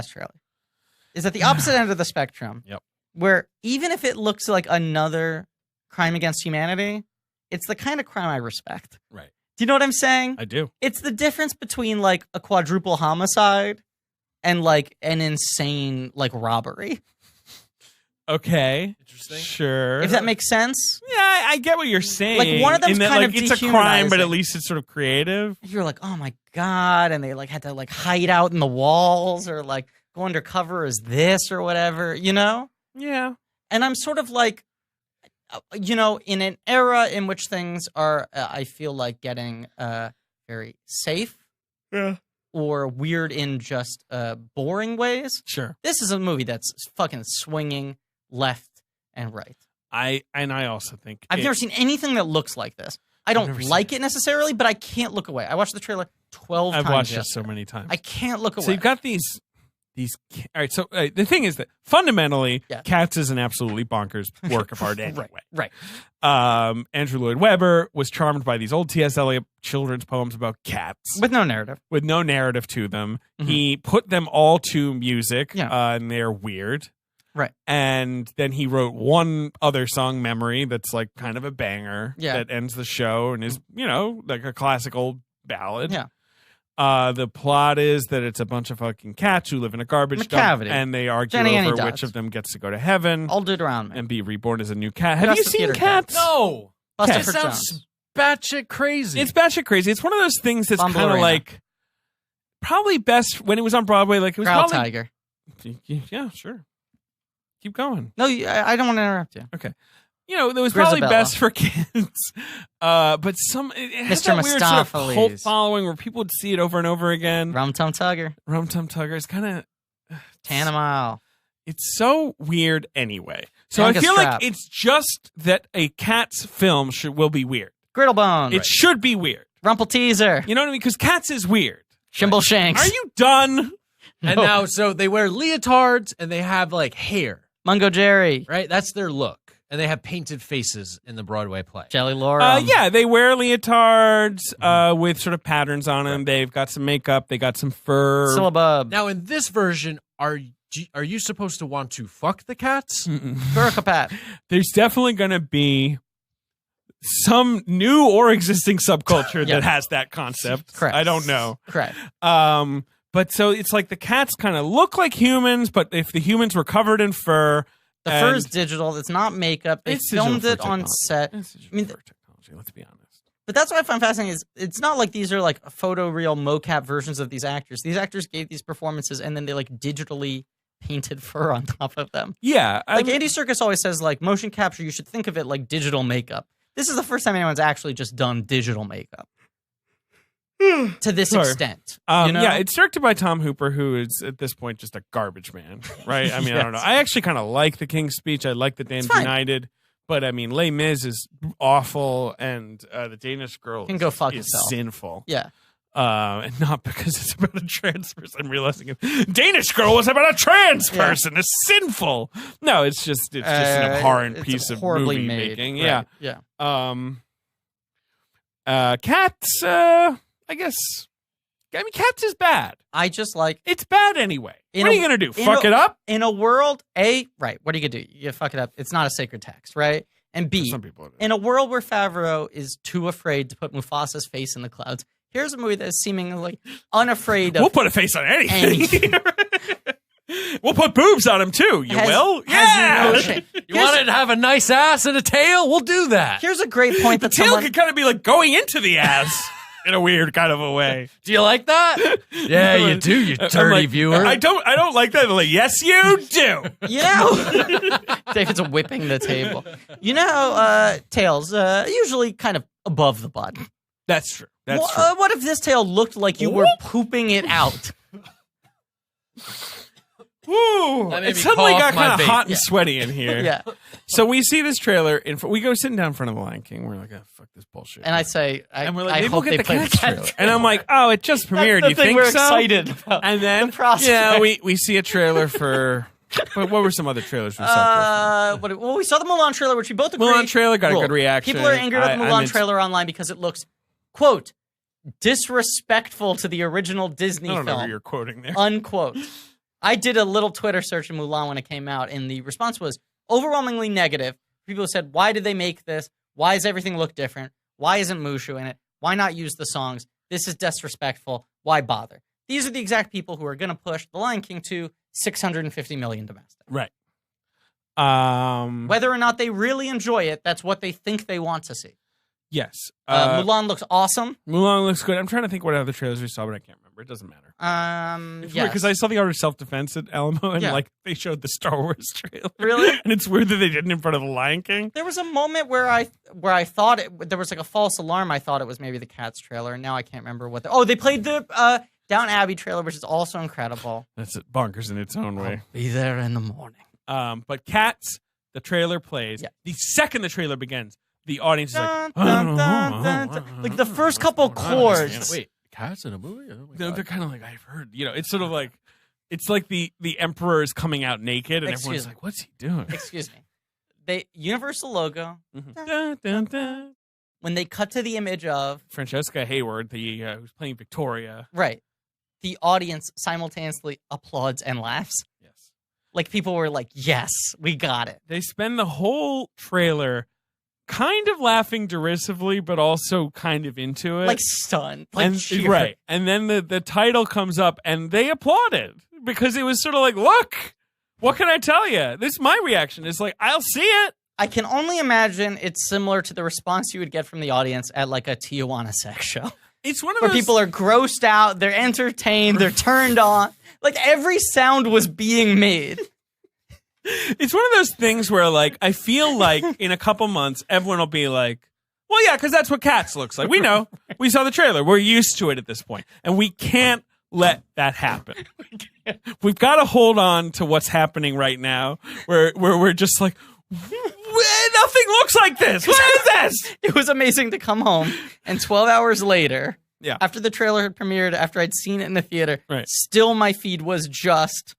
trailer is at the opposite end of the spectrum. Yep. Where even if it looks like another crime against humanity, it's the kind of crime I respect. Right. Do you know what I'm saying? I do. It's the difference between like a quadruple homicide and like an insane like robbery. Okay. Interesting. Sure. If that makes sense. Yeah, I get what you're saying. Like, one of them's in that, kind like, of it's a crime, but dehumanizing. at least it's sort of creative. You're like, oh my God. And they like had to like hide out in the walls or like go undercover as this or whatever, you know? Yeah. And I'm sort of like, you know, in an era in which things are, I feel like getting very safe or weird in just boring ways. Sure. This is a movie that's fucking swinging left and right. I also think I've never seen anything that looks like this. I never don't seen like it necessarily, but I can't look away. I watched the trailer 12 times. I've watched it yesterday. so many times. I can't look away. So you've got these. All right. So the thing is that fundamentally, Yeah. Cats is an absolutely bonkers work of art anyway. Right. Andrew Lloyd Webber was charmed by these old T.S. Eliot children's poems about cats With no narrative. with no narrative to them. Mhm. He put them all to music, Yeah. and they're weird. Right. And then he wrote one other song, Memory, that's like kind of a banger that ends the show and is, you know, like a classic old ballad. Yeah. The plot is that it's a bunch of fucking cats who live in a garbage dump, Cavity. and they argue Jenny Annie over Dots. which of them gets to go to heaven All dude around me. and be reborn as a new cat. Have Just you the seen theater Cats? No. Buster It for sounds Jones. batshit crazy. It's batshit crazy. It's one of those things that's kind of Bumblerina. like probably best when it was on Broadway. Like it was Growl probably Tiger. yeah, sure. Keep going. No, I don't want to interrupt you. Okay. You know, that was probably Grisabella. best for kids. But it has Mr. that weird sort of cult Mistopheles. following where people would see it over and over again. Rum Tum Tugger. Rum Tum Tugger is kind of Tanamile. it's so weird anyway. So Angus I feel Trap. like it's just that a Cats film will be weird. Griddlebone. It should be weird. Rumple Teaser. You know what I mean? Because Cats is weird. Shimble Shanks. Are you done? And now, so they wear leotards and they have like hair, Mungo Jerry. right? That's their look. And they have painted faces in the Broadway play. Jelly Laura. Yeah, they wear leotards with sort of patterns on them. They've got some makeup. They got some fur. Syllabub. Now, in this version, are you supposed to want to fuck the cats? Gurkhapat. There's definitely going to be some new or existing subculture Yeah. that has that concept. Correct. I don't know. Correct. But so it's like the cats kind of look like humans, but if the humans were covered in fur. The and- fur is digital. It's not makeup. They It's digital filmed fur it on technology. set. It's digital I mean, fur technology, let's be honest. But that's what I find fascinating is it's not like these are like photoreal mocap versions of these actors. These actors gave these performances and then they like digitally painted fur on top of them. Yeah. Like Andy Serkis always says, like motion capture, you should think of it like digital makeup. This is the first time anyone's actually just done digital makeup to this Sure. extent. You know? Yeah, it's directed by Tom Hooper, who is at this point just a garbage man, right? I mean, I don't know. I actually kind of like The King's Speech. I like The Damned fine. United. But, I mean, Les Mis is awful, and The Danish Girl Can go fuck is itself. sinful. Yeah. And not because it's about a trans person realizing it. Danish Girl was about a trans Yeah. person. It's sinful. No, it's just an abhorrent It's piece of horribly movie made. making. Right. Yeah. Yeah. Cats, I guess. I mean, Cats is bad. I just like It's bad anyway. In What are a- you going to do? in Fuck a- it up? in a world, right, what are you gonna do? You fuck it up. It's not a sacred text, right? And B, Some people. in a world where Favreau is too afraid to put Mufasa's face in the clouds, here's a movie that is seemingly unafraid of We'll put a face on anything. anything. We'll put boobs on him too. You will? has no Yeah. shame. You want it to have a nice ass and a tail? We'll do that. Here's a great point The that tail someone could kind of be like going into the ass in a weird kind of a way. Do you like that? Yeah, you do, you I'm dirty like, viewer. I don't like that. I'm like, yes, you do. You know, David's whipping the table. You know, tails usually kind of above the butt. That's true. That's Wha- true. what if this tail looked like you were pooping it out? Woo! That made It me suddenly cough got my kind of vape. hot and sweaty in here. Yeah. So we see this trailer. We go sitting down in front of the Lion King. We're like, oh, fuck this bullshit. And I say, And we're like, I maybe hope we'll they get the play the Cats cat trailer. And I'm like, oh, it just premiered. the You thing think we're so? excited about. And then, The prospect. yeah, we see a trailer for. What were some other trailers we saw? Well, we saw the Mulan trailer, which we both agreed. Mulan trailer got a Cool. good reaction. People are angry at the I'm Mulan into- trailer online because it looks, quote, disrespectful to the original Disney I don't know who film, you're quoting there. unquote. I did a little Twitter search of Mulan when it came out, and the response was overwhelmingly negative. People said, why did they make this? Why does everything look different? Why isn't Mushu in it? Why not use the songs? This is disrespectful. Why bother? These are the exact people who are going to push The Lion King to $650 million domestic. Right. Whether or not they really enjoy it, that's what they think they want to see. Yes. Mulan looks awesome. Mulan looks good. I'm trying to think what other trailers we saw, but I can't remember. It doesn't matter. Because I saw the Art of Self-Defense at Alamo, and like they showed the Star Wars trailer. Really? And it's weird that they didn't in front of the Lion King. There was a moment where I thought there was like a false alarm. I thought it was maybe the Cats trailer, and now I can't remember what. They played the Downton Abbey trailer, which is also incredible. That's bonkers in its own way. I'll be there in the morning. But Cats, the trailer plays. Yeah. The second the trailer begins, the audience is like, like the first couple chords. Wait, Cats in a movie? Oh they're kind of like, I've heard. It's sort of like, it's like the emperor is coming out naked, and everyone's like, what's he doing? Excuse me. Universal logo. Mm-hmm. Dun, dun, dun. When they cut to the image of Francesca Hayward, who's playing Victoria, right? The audience simultaneously applauds and laughs. Yes, like people were like, "Yes, we got it." They spend the whole trailer kind of laughing derisively, but also kind of into it, like stunned, like cheering. Right. And then the title comes up, and they applauded because it was sort of like, "Look, what can I tell you?" My reaction is like, "I'll see it." I can only imagine it's similar to the response you would get from the audience at like a Tijuana sex show. It's one of where those... people are grossed out, they're entertained, they're turned on. Like every sound was being made. It's one of those things where like I feel like in a couple months everyone will be like, well, yeah, because that's what Cats looks like. We know. We saw the trailer. We're used to it at this point. And we can't let that happen. We've got to hold on to what's happening right now where we're just like, nothing looks like this. What is this? It was amazing to come home and 12 hours later, yeah, after the trailer had premiered, after I'd seen it in the theater, right, still my feed was just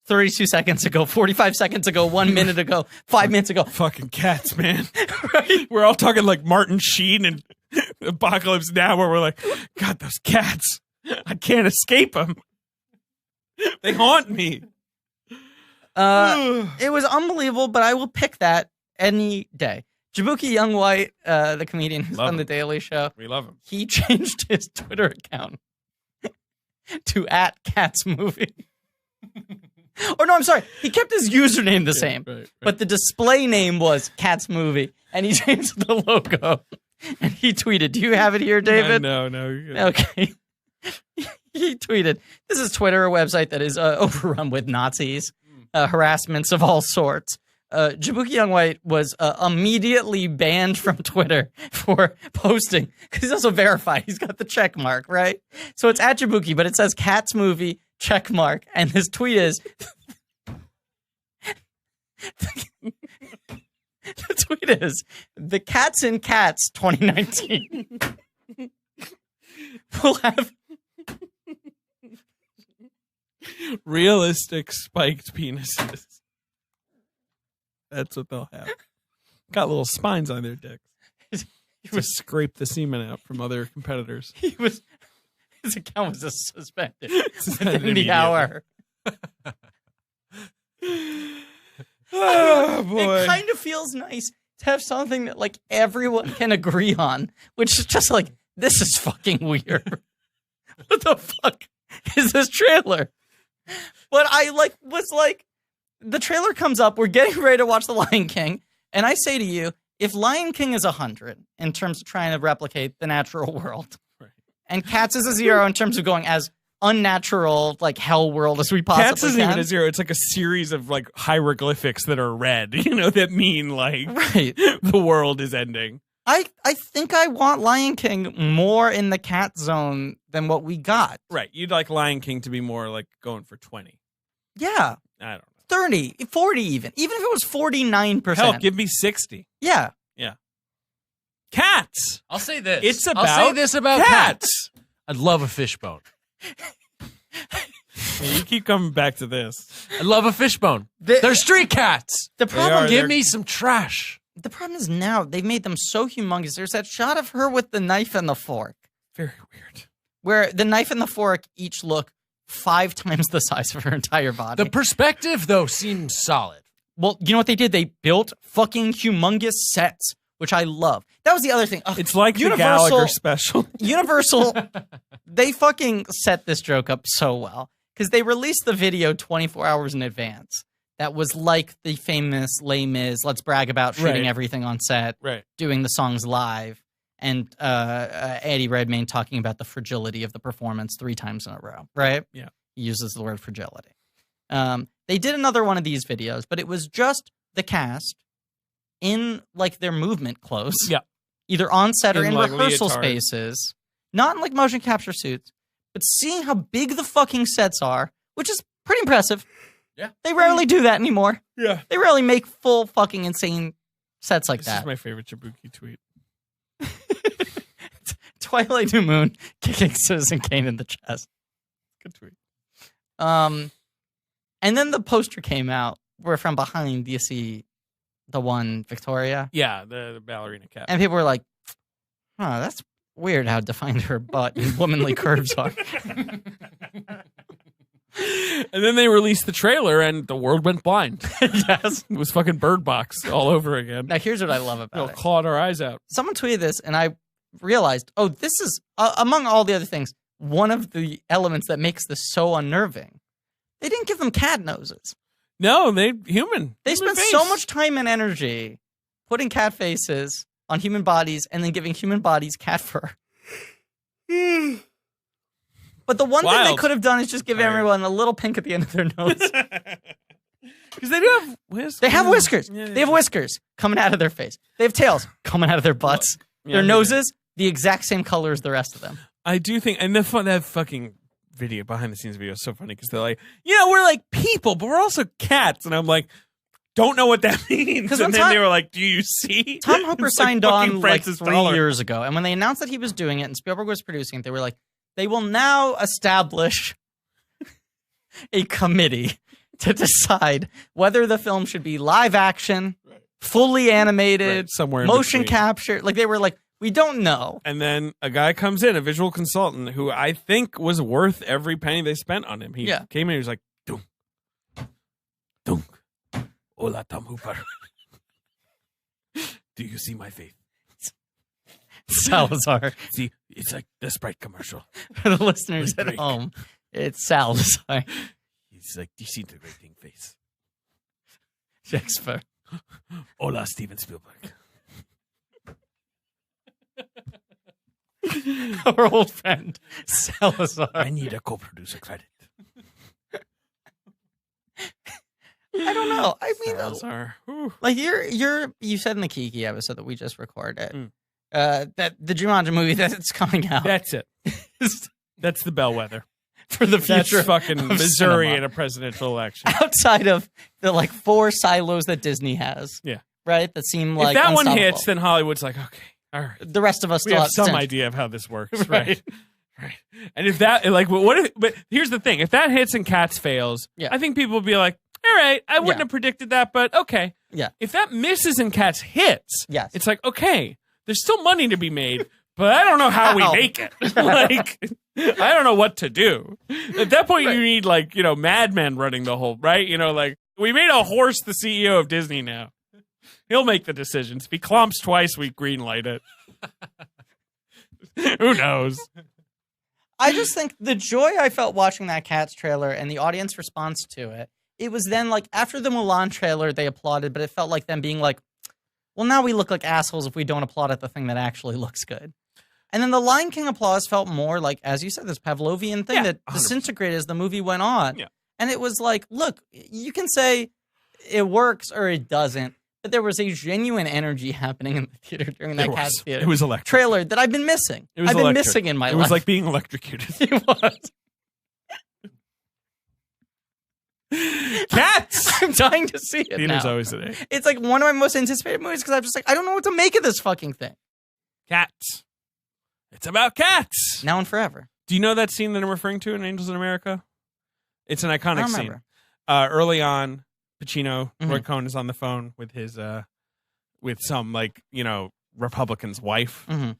32 seconds ago, 45 seconds ago, 1 minute ago, 5 minutes ago. Fucking Cats, man. Right? We're all talking like Martin Sheen and Apocalypse Now, where we're like, God, those cats. I can't escape them. They haunt me. It was unbelievable, but I will pick that any day. Jaboukie Young-White, the comedian who's on The Daily Show. We love him. He changed his Twitter account to @CatsMovie. Or no, I'm sorry. He kept his username the same, right. But the display name was CatsMovie, and he changed the logo. And he tweeted, do you have it here, David? No. Okay. He tweeted, this is Twitter, a website that is overrun with Nazis, harassments of all sorts. Jaboukie Young-White was immediately banned from Twitter for posting, because he's also verified. He's got the check mark, right? So it's @Jaboukie, but it says CatsMovie check mark, and his tweet is... The tweet is, the Cats in Cats 2019 will have... realistic spiked penises. That's what they'll have. Got little spines on their dicks. To scrape the semen out from other competitors. His account was suspended within the hour. Oh boy. It kind of feels nice to have something that like everyone can agree on, which is just like, this is fucking weird. What the fuck is this trailer? But I was like, the trailer comes up, we're getting ready to watch The Lion King, and I say to you, if Lion King is 100 in terms of trying to replicate the natural world, right, and Cats is a 0 in terms of going as unnatural, like hell world as we possibly can. Cats isn't even a 0. It's like a series of like hieroglyphics that are red, that mean like right, the world is ending. I think I want Lion King more in the cat zone than what we got. Right. You'd like Lion King to be more like going for 20. Yeah. I don't know. 30, 40 even. Even if it was 49%. Hell, give me 60. Yeah. Yeah. Cats. I'll say this. It's about I'll say this about cats. I'd love a fishbone. You keep coming back to this. I love a fishbone. They're street cats. The problem, give me some trash. The problem is now they've made them so humongous. There's that shot of her with the knife and the fork. Very weird. Where the knife and the fork each look 5 times the size of her entire body. The perspective, though, seems solid. Well, you know what they did? They built fucking humongous sets, which I love. That was the other thing. Ugh, It's like the Gallagher special. Universal, they fucking set this joke up so well because they released the video 24 hours in advance. That was like the famous Les Mis, let's brag about shooting Right. everything on set, Right. doing the songs live, and Eddie Redmayne talking about the fragility of the performance 3 times in a row, right? Yeah. He uses the word fragility. They did another one of these videos, but it was just the cast in like their movement clothes. Yeah. Either on set or In, in like, rehearsal leotards. spaces. Not in like motion capture suits, but seeing how big the fucking sets are, which is pretty impressive. Yeah. They rarely do that anymore. Yeah. They rarely make full fucking insane sets like This that. is my favorite Jabuki tweet. Twilight New Moon kicking Citizen Kane in the chest. Good tweet. And then the poster came out where from behind you see the one Victoria. Yeah, the ballerina cap. And people were like, huh, that's weird how defined her butt and womanly curves are. And then they released the trailer, and the world went blind. Yes. It was fucking Bird Box all over again. Now, here's what I love It'll about it. clawed our eyes out. Someone tweeted this, and I realized, oh, this is, among all the other things, one of the elements that makes this so unnerving. They didn't give them cat noses. No, they human. They Human spent face. so much time and energy putting cat faces on human bodies and then giving human bodies cat fur. But the one thing they Wild. could have done is just give Tired. everyone a little pink at the end of their nose. Because they do have whiskers. They have whiskers. Yeah, They have whiskers coming out of their face. They have tails coming out of their butts. Yeah, Their they noses, the exact same color as the rest of them. I do think, and that fucking video, behind the scenes video, is so funny because they're like, we're like people, but we're also cats, and I'm like, don't know what that means. 'Cause And when then Tom- they were like, do you see? Tom Hooper It's like signed fucking on like Francis 3 Dollar. years ago. And when they announced that he was doing it and Spielberg was producing it, they were like, they will now establish a committee to decide whether the film should be live action, fully animated, Right, somewhere in motion between. capture. Like they were like, we don't know. And then a guy comes in, a visual consultant, who I think was worth every penny they spent on him. He Yeah. came in, he was like, dunk, dunk, hola, Tom Hooper. Do you see my face? Salazar. See, it's like the Sprite commercial. For the listeners at Break. home, it's Salazar. He's like disintegrating face. Shakespeare. Hola, Steven Spielberg. Our old friend, Salazar. I need a co-producer credit. I don't know. I mean, Salazar. Whew. like you said in the Kiki episode that we just recorded, Mm. that the Jumanji movie that's coming out That's it. That's the bellwether. for the That's future fucking of Missouri cinema. in a presidential election. outside of the like 4 silos that Disney has. Yeah. Right? That seem like if that one unstoppable. hits, then Hollywood's like, okay, all right. The rest of us We still have some stint. idea of how this works, Right. right? Right. And if that, like, what if, but here's the thing. If that hits and Cats fails, Yeah. I think people will be like, all right, I wouldn't Yeah. have predicted that, but okay. Yeah. If that misses and Cats hits, Yes. it's like, okay, there's still money to be made, but I don't know how we How? make it. Like, I don't know what to do. At that point, you need, like, Mad Men running the whole, right? Like, we made a horse the CEO of Disney now. He'll make the decisions. If he clumps twice, we greenlight it. Who knows? I just think the joy I felt watching that Cats trailer and the audience response to it, it was then like after the Mulan trailer, they applauded, but it felt like them being like, well, now we look like assholes if we don't applaud at the thing that actually looks good. And then the Lion King applause felt more like, as you said, this Pavlovian thing Yeah, that 100%. disintegrated as the movie went on. Yeah. And it was like, look, you can say it works or it doesn't, but there was a genuine energy happening in the theater during that Cats theater It was electric. trailer that I've been missing. It was I've been electric. missing in my It life. was like being electrocuted. It was. Cats! I'm dying to see it Theater's now. always today. It's like one of my most anticipated movies because I'm just like, I don't know what to make of this fucking thing. Cats. It's about cats. Now and forever. Do you know that scene that I'm referring to in Angels in America? It's an I iconic don't scene. remember. Early on, Pacino, Roy Mhm. Cohn is on the phone with his, with some Republican's wife, Mhm.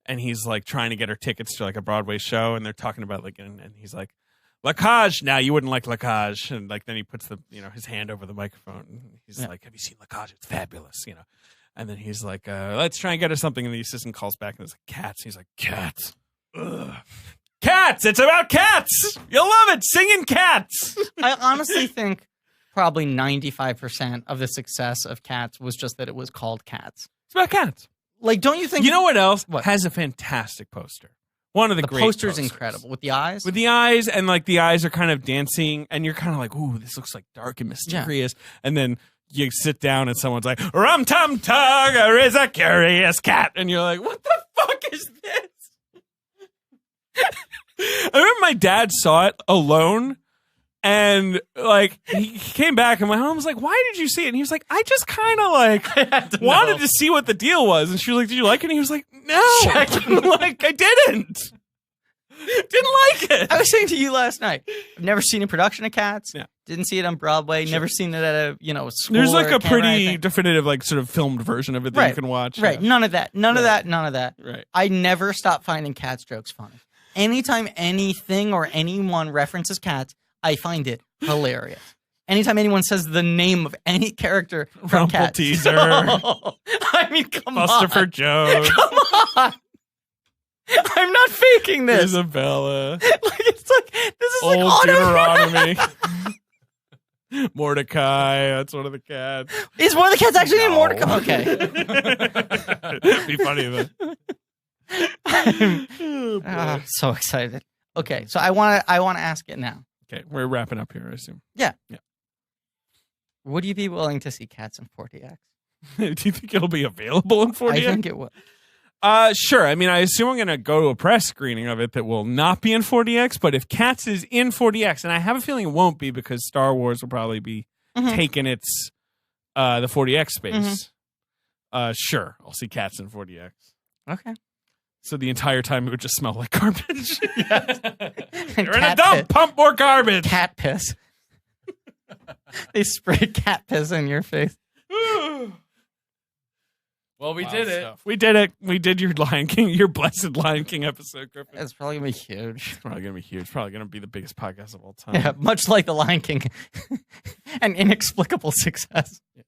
and he's like trying to get her tickets to like a Broadway show, and they're talking about like, and he's like, Lacage. Now you wouldn't like Lacage, and like then he puts the his hand over the microphone. And he's like, "Have you seen Lacage? It's fabulous," And then he's like, "Let's try and get her something." And the assistant calls back and it's like, "Cats." He's like, "Cats, ugh. Cats. It's about cats. You'll love it. Singing cats." I honestly think probably 95% of the success of Cats was just that it was called Cats. It's about cats. Like, don't you think? You know what else What? has a fantastic poster? One of the great poster's posters. incredible with the eyes. With the eyes, and like the eyes are kind of dancing, and you're kind of like, "Ooh, this looks like dark and mysterious." And then you sit down, and someone's like, "Rum Tum Tugger is a curious cat," and you're like, "What the fuck is this?" I remember my dad saw it alone, and like he came back, and my mom was like, "Why did you see it?" And he was like, "I just kind of like wanted to see what the deal was." And she was like, "Did you like it?" And he was like, "No, like I didn't like it." I was saying to you last night, I've never seen a production of Cats. Yeah. Didn't see it on Broadway. Never seen it at a school. There's like or a camp or pretty anything. definitive, like sort of filmed version of it that you can watch. Right. Yeah. None of that. None of that. None of that. Right. I never stop finding Cats jokes funny. Anytime anything or anyone references Cats, I find it hilarious. Anytime anyone says the name of any character from Rumple Cats. Teaser. I mean, come Buster on. Joe. Come on. I'm not faking this. Isabella. Like, it's like, this is like Old auto. Deuteronomy. Mordecai. That's one of the cats. Is one of the cats actually named No. Mordecai? Okay. It'd be funny though. I'm so excited. Okay, so I want to ask it now. Okay, we're wrapping up here, I assume. Would you be willing to see Cats in 40X? Do you think it'll be available in 40X? I think it would. Sure. I mean, I assume I'm going to go to a press screening of it that will not be in 40X, but if Cats is in 40X, and I have a feeling it won't be because Star Wars will probably be taking its the 40X space. Sure, I'll see Cats in 40X. Okay. So the entire time it would just smell like garbage. And You're in a cat dump, piss. pump more garbage. Cat piss. They sprayed cat piss in your face. Well, we Wild did it. stuff. We did it. We did your Lion King, your blessed Lion King episode, Griffin. It's probably going to be huge. It's probably going to be huge. Probably going to be the biggest podcast of all time. Yeah, much like The Lion King. An inexplicable success. Yeah.